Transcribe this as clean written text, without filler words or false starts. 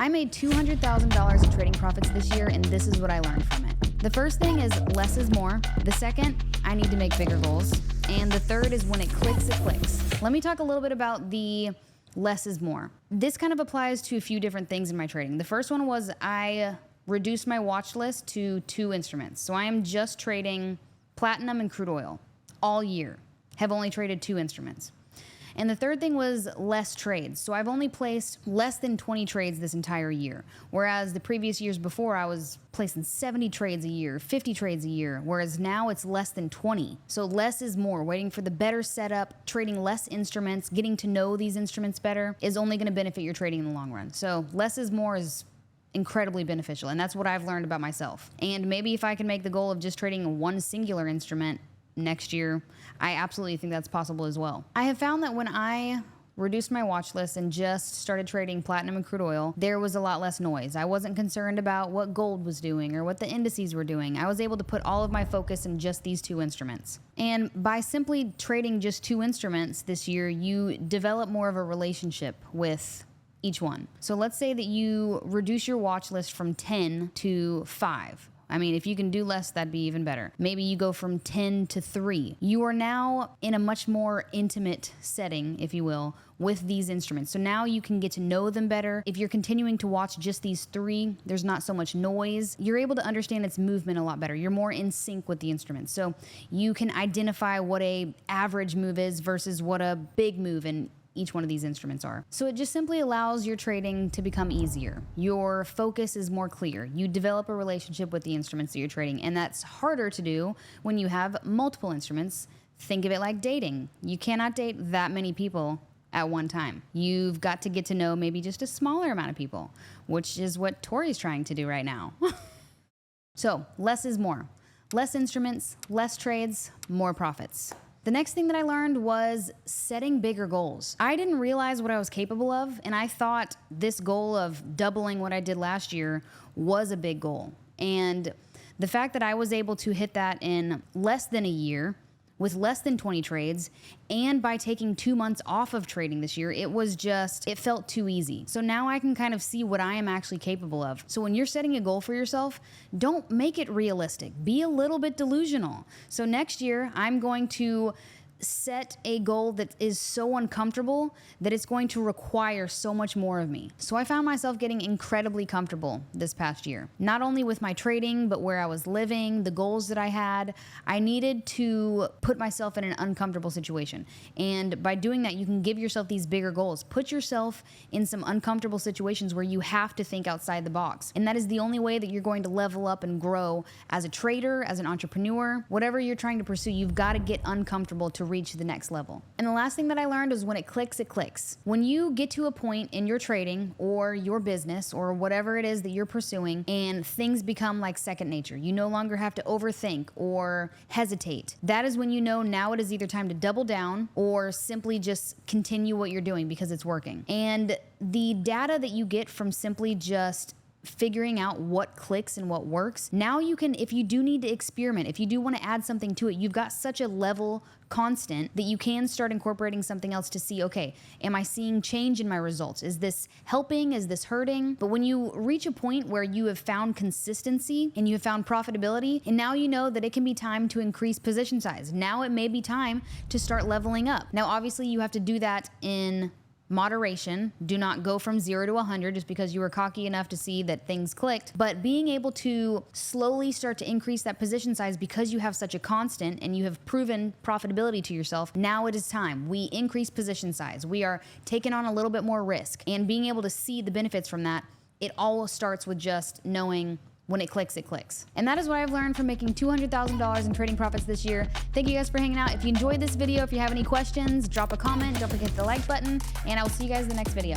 I made $200,000 in trading profits this year, and this is what I learned from it. The first thing is less is more. The second, I need to make bigger goals. And the third is when it clicks, it clicks. Let me talk a little bit about the less is more. This kind of applies to a few different things in my trading. The first one was I reduced my watch list to 2 instruments. So I am just trading platinum and crude oil all year. Have only traded 2 instruments. And the third thing was less trades. So I've only placed less than 20 trades this entire year. Whereas the previous years before, I was placing 70 trades a year, 50 trades a year. Whereas now it's less than 20. So less is more. Waiting for the better setup, trading less instruments, getting to know these instruments better is only going to benefit your trading in the long run. So less is more is incredibly beneficial. And that's what I've learned about myself. And maybe if I can make the goal of just trading one singular instrument next year, I absolutely think that's possible as well. I have found that when I reduced my watch list and just started trading platinum and crude oil, there was a lot less noise. I wasn't concerned about what gold was doing or what the indices were doing. I was able to put all of my focus in just these 2 instruments. And by simply trading just 2 instruments this year, you develop more of a relationship with each one. So let's say that you reduce your watch list from 10 to 5. I mean, if you can do less, that'd be even better. Maybe you go from 10 to 3. You are now in a much more intimate setting, if you will, with these instruments. So now you can get to know them better. If you're continuing to watch just these 3, there's not so much noise. You're able to understand its movement a lot better. You're more in sync with the instruments. So you can identify what a average move is versus what a big move in each one of these instruments are. So it just simply allows your trading to become easier. Your focus is more clear. You develop a relationship with the instruments that you're trading, and that's harder to do when you have multiple instruments. Think of it like dating. You cannot date that many people at one time. You've got to get to know maybe just a smaller amount of people, which is what Tori's trying to do right now. So less is more. Less instruments, less trades, more profits. The next thing that I learned was setting bigger goals. I didn't realize what I was capable of, and I thought this goal of doubling what I did last year was a big goal. And the fact that I was able to hit that in less than a year, with less than 20 trades, and by taking 2 months off of trading this year, it felt too easy. So now I can kind of see what I am actually capable of. So when you're setting a goal for yourself, don't make it realistic. Be a little bit delusional. So next year, I'm going to set a goal that is so uncomfortable that it's going to require so much more of me. So I found myself getting incredibly comfortable this past year, not only with my trading, but where I was living, the goals that I had. I needed to put myself in an uncomfortable situation. And by doing that, you can give yourself these bigger goals. Put yourself in some uncomfortable situations where you have to think outside the box. And that is the only way that you're going to level up and grow as a trader, as an entrepreneur, whatever you're trying to pursue. You've got to get uncomfortable to reach the next level. And the last thing that I learned is when it clicks, it clicks. When you get to a point in your trading or your business or whatever it is that you're pursuing and things become like second nature, you no longer have to overthink or hesitate. That is when you know now it is either time to double down or simply just continue what you're doing because it's working. And the data that you get from simply just figuring out what clicks and what works. Now you can, if you do need to experiment, if you do want to add something to it, you've got such a level constant that you can start incorporating something else to see, okay, am I seeing change in my results? Is this helping? Is this hurting? But when you reach a point where you have found consistency and you have found profitability, and now you know that it can be time to increase position size. Now it may be time to start leveling up. Now, obviously you have to do that in moderation. Do not go from 0 to 100 just because you were cocky enough to see that things clicked. But being able to slowly start to increase that position size because you have such a constant and you have proven profitability to yourself, now it is time. We increase position size. We are taking on a little bit more risk. And being able to see the benefits from that, it all starts with just knowing when it clicks, it clicks. And that is what I've learned from making $200,000 in trading profits this year. Thank you guys for hanging out. If you enjoyed this video, if you have any questions, drop a comment, don't forget to hit the like button, and I will see you guys in the next video.